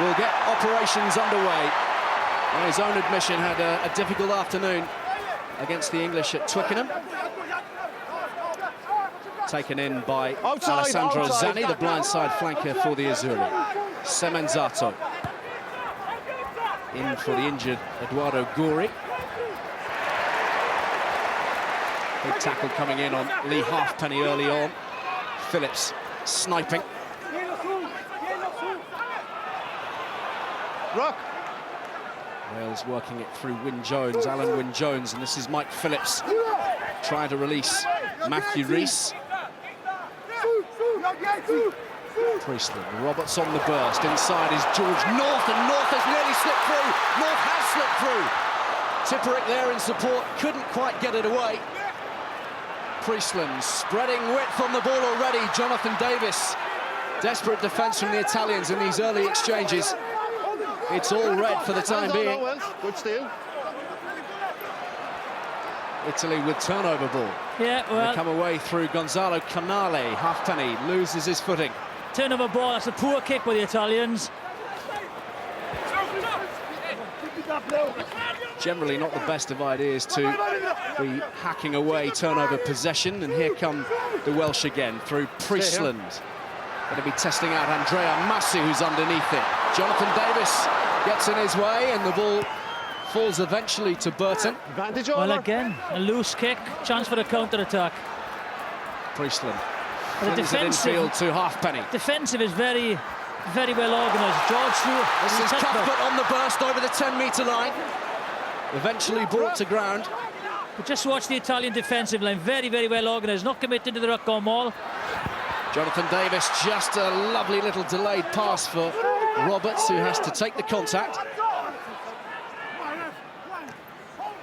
will get operations underway. On his own admission, had a difficult afternoon against the English at Twickenham. Taken in by Alessandro Zanni, the blindside flanker for the Azzurri. Semenzato in for the injured Eduardo Guri. Big tackle coming in on Lee Halfpenny early on. Phillips sniping. Rock. Wales working it through Wyn-Jones, Alan Wyn-Jones, and this is Mike Phillips trying to release Matthew Rees. Priestland, Roberts on the burst, inside is George North, and North has nearly slipped through. North has slipped through. Tipperick there in support, couldn't quite get it away. Priestland spreading width on the ball already. Jonathan Davis, desperate defence from the Italians in these early exchanges. It's all red for the time being. Good steal. Italy with turnover ball. Yeah, well, they come away through Gonzalo Canale. Halfpenny loses his footing. Turnover ball. That's a poor kick by the Italians. Generally not the best of ideas to be hacking away turnover possession, and here come the Welsh again through Priestland. Going to be testing out Andrea Massi, who's underneath it. Jonathan Davis gets in his way, and the ball falls eventually to Burton. Advantage over. Well, again, a loose kick, chance for a counter-attack. Priestland The flings it infield to Halfpenny. Defensive is very, very well organised. George Stewart. This is Cuthbert on the burst over the 10-metre line. Eventually brought to ground. But just watch the Italian defensive line. Very, very well organised. Not committed to the ruck-on ball. Jonathan Davis, just a lovely little delayed pass for Roberts, who has to take the contact.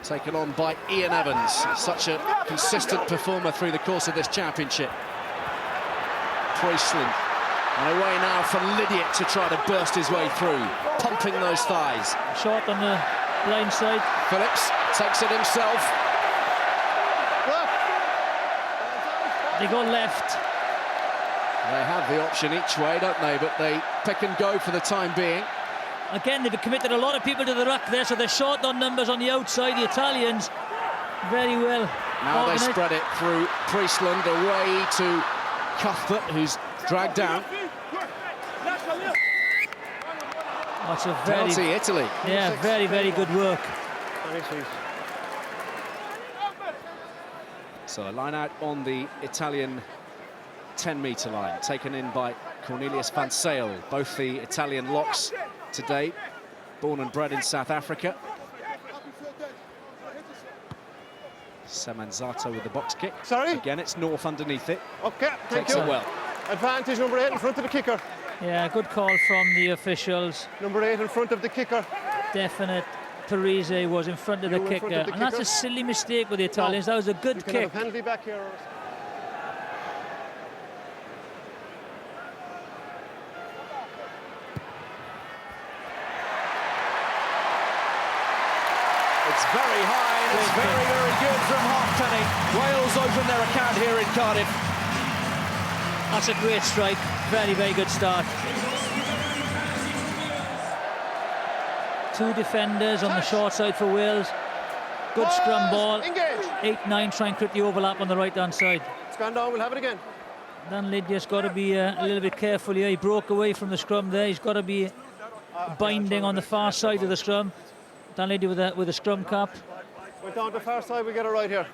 Taken on by Ian Evans, such a consistent performer through the course of this championship. Priestland, and away now for Lydiate to try to burst his way through, pumping those thighs. Short on the blind side. Phillips takes it himself. They go left. They have the option each way, don't they? But they pick and go for the time being. Again, they've committed a lot of people to the ruck there, so they're short on numbers on the outside. The Italians, very well Now organised. they spread it through Priestland away to Cuthbert, who's dragged down. That's a very, Penalty, Italy. yeah, very, very good work. So a line out on the Italian 10-metre line, taken in by Cornelius van Sale. Both the Italian locks today, born and bred in South Africa. Semenzato with the box kick. Sorry? Again, it's North underneath it. Okay, thank Takes you. it well. Advantage number 8 in front of the kicker. Yeah, good call from the officials. Number 8 in front of the kicker. Definite. Parise was in front of the You were in front kicker, of the and that's kicker. a silly mistake with the Italians. That was a good You can kick. have a penalty back here. It's very high, and it's very, very good from Halfpenny. Wales open their account here in Cardiff. That's a great strike. Very, very good start. Two defenders on the short side for Wales. Good scrum ball. Engage. 8-9 try and create the overlap on the right-hand side. It's gone down, we'll have it again. Dan Lydia's got to be a little bit careful here. He broke away from the scrum there. He's got to be binding on the far side of the scrum. Dan Lydia with a scrum cap. Went down the far side, we get it right here.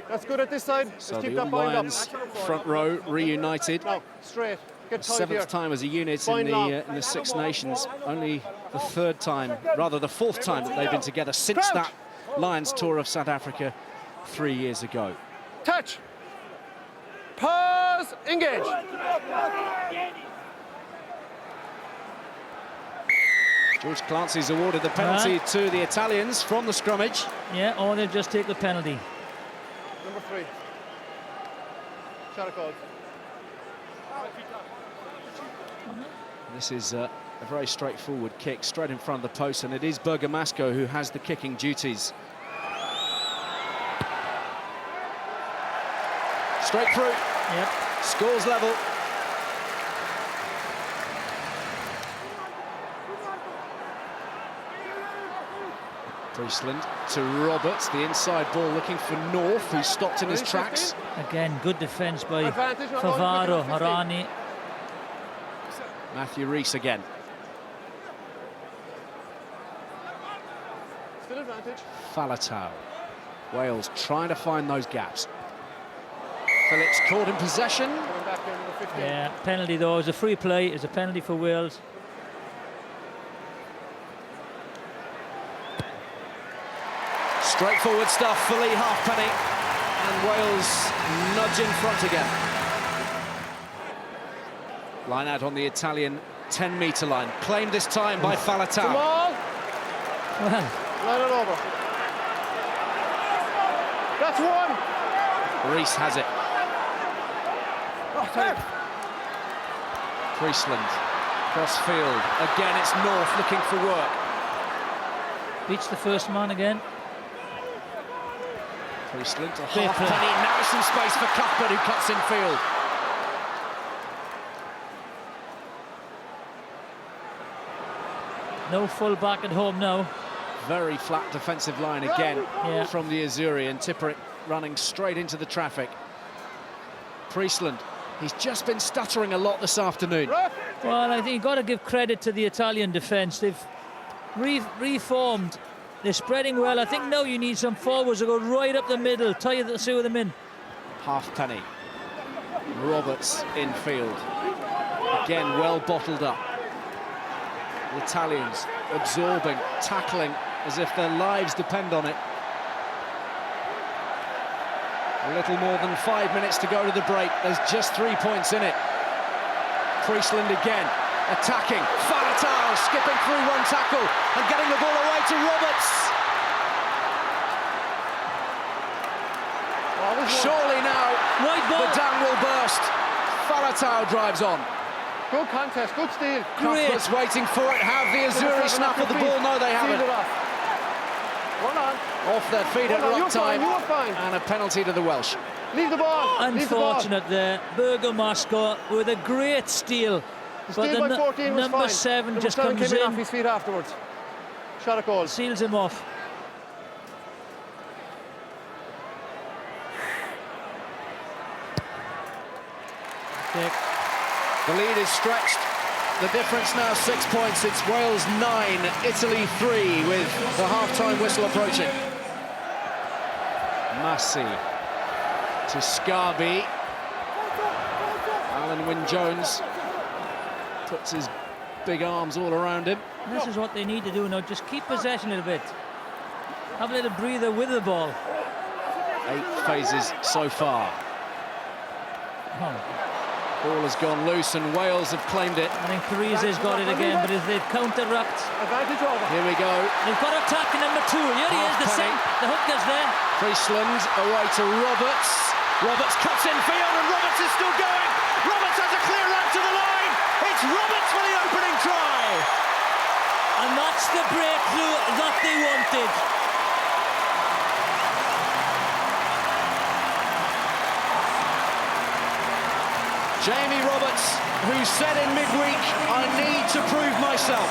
That's good at this side. So Just keep the that All bind Lions up. front row reunited. No, straight. Get tight here. Seventh time as a unit in the Six Nations. Only the third time, rather the fourth time that they've been together since that Lions tour of South Africa 3 years ago. Touch. Pause. Engage. George Clancy's awarded the penalty to the Italians from the scrummage. Yeah, or they'll just take the penalty. Number 3. Shot called. This is a very straightforward kick, straight in front of the post, and it is Bergamasco who has the kicking duties. Straight through. Yep. Scores level. Priestland to Roberts, the inside ball looking for North, who stopped in his tracks. Again, good defence by Advantage, not Favaro, going to Harani. Matthew Rees again. Still advantage. Falatau. Wales trying to find those gaps. Phillips caught in possession. Going back there, number 15. Yeah, penalty though. It's a free play. It's a penalty for Wales. Straightforward stuff for Lee Halfpenny, and Wales nudge in front again. Line out on the Italian 10-metre line, claimed this time by Falatau. Come on! Well, Line it over. That's one! Rees has it. Priestland, cross field. Again, it's North looking for work. beats the first man again. Priestland to Halfpenny, now some space for Cuthbert, who cuts in field. No full back at home now. Very flat defensive line again from the Azzurri, and Tipperick running straight into the traffic. Priestland, he's just been stuttering a lot this afternoon. Well, I think you've got to give credit to the Italian defence. They've reformed. They're spreading well. I think now you need some forwards to go right up the middle, tie the two of them in. Halfpenny. Roberts in field. Again, well bottled up. The Italians absorbing, tackling as if their lives depend on it. A little more than 5 minutes to go to the break. There's just 3 points in it. Priestland again, attacking. Falatau skipping through one tackle and getting the ball away to Roberts. Surely now, the dam will burst. Falatau drives on. Good contest, good steal. Cuthbert's waiting for it. Have the Azzurri snap at the ball? No, they haven't. Hold on. Off their feet at ruck time. You're fine. And a penalty to the Welsh. Leave the ball. Unfortunate there. Bergamasco with a great steal. But Steal by 14 was number fine. 7 Number just 7 comes came in. off his feet afterwards. Shot a goal. Seals him off. Okay. The lead is stretched. The difference now 6 points. It's Wales 9, Italy 3, with the half-time whistle approaching. Massey to Scarby. Alan Wynne-Jones puts his big arms all around him. This is what they need to do now. Just keep possession a little bit. Have a little breather with the ball. 8 phases so far. Ball has gone loose and Wales have claimed it. I think Parise's got it again, but as they've counter-rucked. Advantage over. Here we go. They've got attack in number 2. Here he is, the hook is there. Priestland away to Roberts. Roberts cuts in field and Roberts is still going. Roberts has a clear run to the line. It's Roberts for the opening try. And that's the breakthrough that they wanted. Jamie Roberts, who said in midweek, I need to prove myself.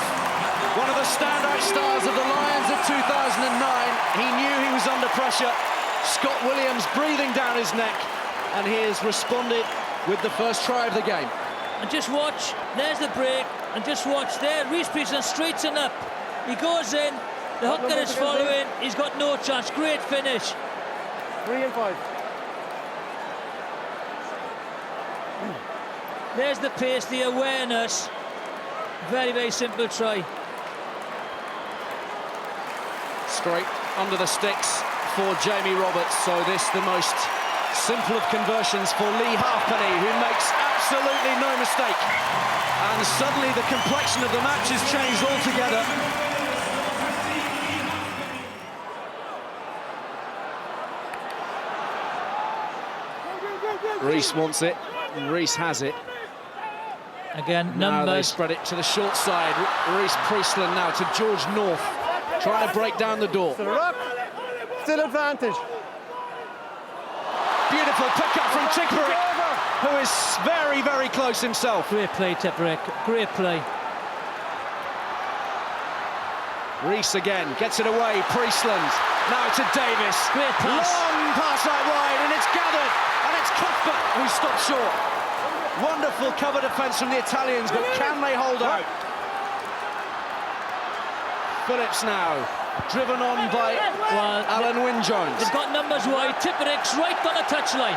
One of the standout stars of the Lions of 2009. He knew he was under pressure. Scott Williams breathing down his neck, and he has responded with the first try of the game. And just watch, there's the break, and just watch there, Reese Priestland straightens up. He goes in, the hooker is following, he's got no chance. Great finish. 3 and 5. There's the pace, the awareness. Very, very simple try. Straight under the sticks for Jamie Roberts. So this the most simple of conversions for Lee Halfpenny, who makes absolutely no mistake. And suddenly the complexion of the match has changed altogether. Rees wants it, Rees has it. Again, Now they numbers. spread it to the short side. Rees Priestland now to George North, trying to break down the door. Still up. Still advantage. Beautiful pick-up from Tipperick, who is very, very close himself. Great play, Tipperick. Great play. Reese again, gets it away, Priestland, now to Davis. Great pass. Long pass out wide, and it's gathered, and it's Cuthbert who stops short. Wonderful cover defence from the Italians, but can they hold out? Phillips now, driven on by Alan Wynne-Jones. They've got numbers wide, Tipperick's right on the touchline.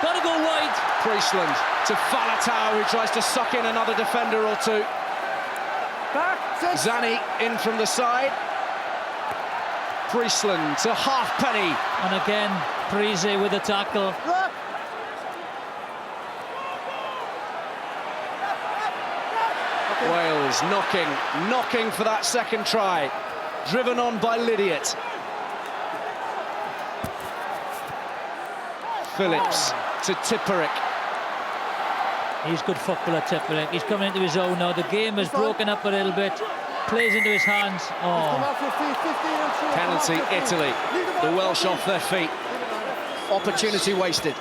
Got to go wide. Priestland to Falatau, who tries to suck in another defender or two. Zani in from the side. Priestland to Halfpenny. And again, Parise with the tackle. Wales knocking for that second try. Driven on by Lydiot. Phillips to Tipperick. He's good footballer, Tipperick. He's coming into his own now. The game has broken up a little bit. Plays into his hands. Oh. Penalty, Italy. The Welsh off their feet. Opportunity wasted.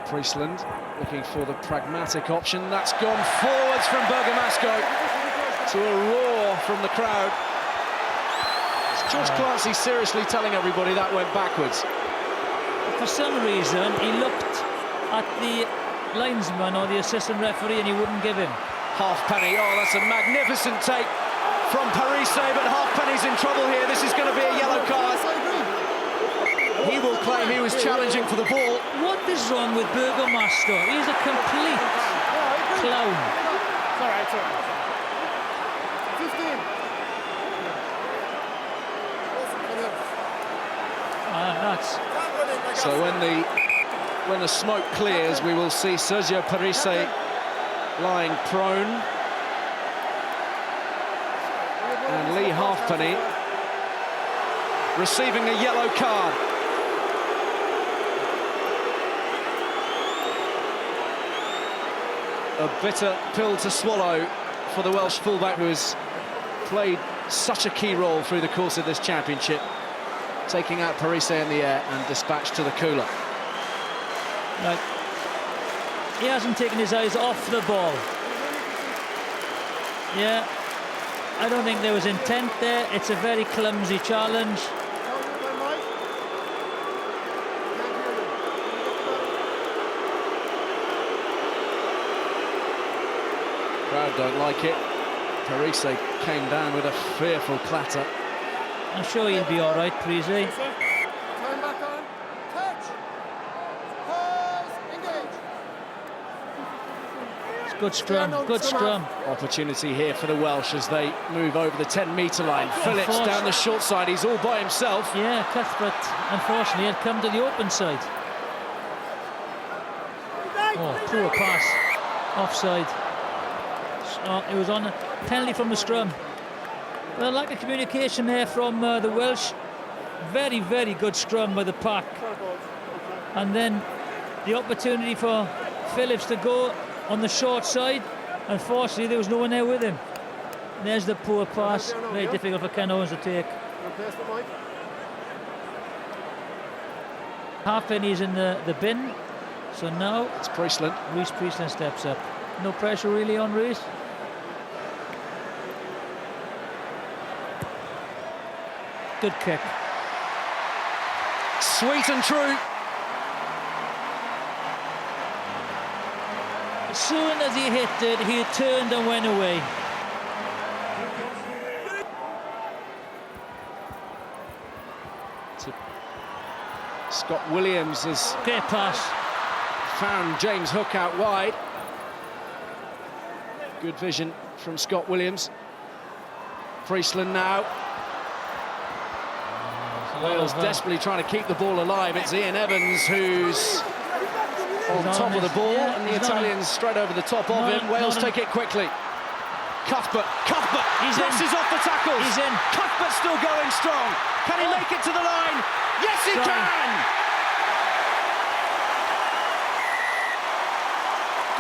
Priestland looking for the pragmatic option. That's gone forwards from Bergamasco to a roar from the crowd. Is George Clancy seriously telling everybody that went backwards? For some reason, he looked at the linesman or the assistant referee and he wouldn't give him. Halfpenny, oh, that's a magnificent take from Parise, but Halfpenny's in trouble here. This is going to be a yellow card. He will claim he was challenging for the ball. What is wrong with Bergamasco? He's a complete clown. It's all right, it's all right. 15. So when the smoke clears, we will see Sergio Parise lying prone, and Lee Halfpenny receiving a yellow card. A bitter pill to swallow for the Welsh fullback, who has played such a key role through the course of this championship, taking out Parise in the air and dispatched to the cooler. Right. He hasn't taken his eyes off the ball. Yeah, I don't think there was intent there. It's a very clumsy challenge. Crowd don't like it. Parise came down with a fearful clatter. I'm sure he'll be all right, Parise. Turn back on. Touch. Pause. Engage. It's good scrum, good scrum. Opportunity here for the Welsh as they move over the 10-metre line. Phillips down the short side, he's all by himself. Yeah, Cuthbert, unfortunately, had come to the open side. Oh, poor pass. Offside. Oh, it was on a penalty from the scrum. Well, lack of communication there from the Welsh. Very, very good scrum by the pack. And then the opportunity for Phillips to go on the short side. Unfortunately, there was no one there with him. There's the poor pass. Very difficult for Ken Owens to take. Halfpenny's in the bin. So now it's Priestland. Reece Priestland steps up. No pressure really on Reece. Good kick. Sweet and true. As soon as he hit it, he turned and went away. Scott Williams has great pass. Found James Hook out wide. Good vision from Scott Williams. Priestland now. Wales desperately trying to keep the ball alive. It's Ian Evans who's on top of the ball, and the Italians straight over the top of him. Wales take it quickly. Cuthbert presses off the tackles. He's in. Cuthbert still going strong. Can he make it to the line? Yes, he can!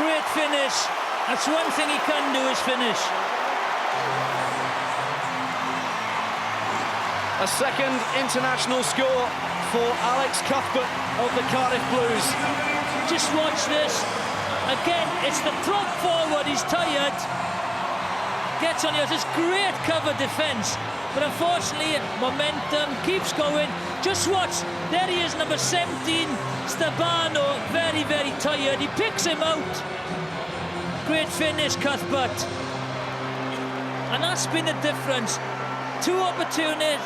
Great finish. That's one thing he can do, is finish. A second international score for Alex Cuthbert of the Cardiff Blues. just watch this. Again, it's the prop forward, he's tired. Gets on yours, it's great cover defence. But unfortunately, momentum keeps going. Just watch, there he is, number 17, Stabano, very, very tired. He picks him out. Great finish, Cuthbert. And that's been the difference. 2 opportunities,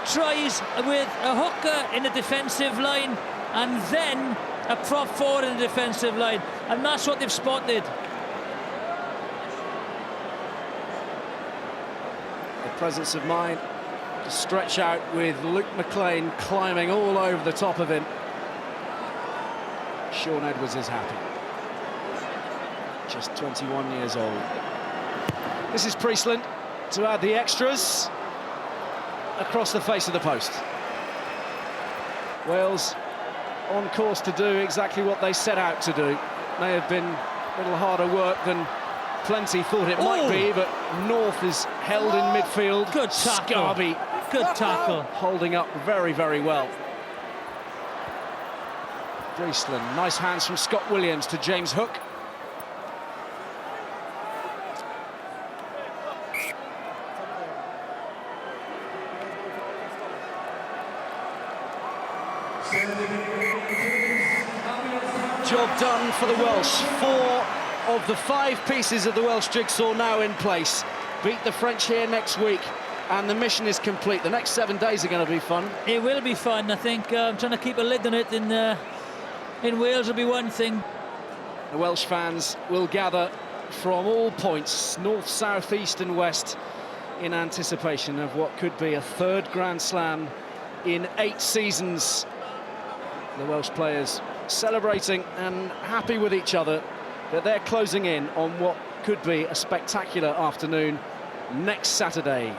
tries with a hooker in the defensive line and then a prop forward in the defensive line. And that's what they've spotted. The presence of mind to stretch out with Luke McLean climbing all over the top of him. Sean Edwards is happy. Just 21 years old. This is Priestland to add the extras across the face of the post. Wales on course to do exactly what they set out to do. May have been a little harder work than plenty thought it might be, but North is held in midfield. Good tackle. Scarby, good tackle. Holding up very, very well. Priestland, nice hands from Scott Williams to James Hook. Job done for the Welsh. 4 of the 5 pieces of the Welsh jigsaw now in place. Beat the French here next week, and the mission is complete. The next 7 days are going to be fun. It will be fun, I think. Trying to keep a lid on it in Wales will be one thing. The Welsh fans will gather from all points, north, south, east and west, in anticipation of what could be a 3rd Grand Slam in 8 seasons. The Welsh players celebrating and happy with each other that they're closing in on what could be a spectacular afternoon next Saturday.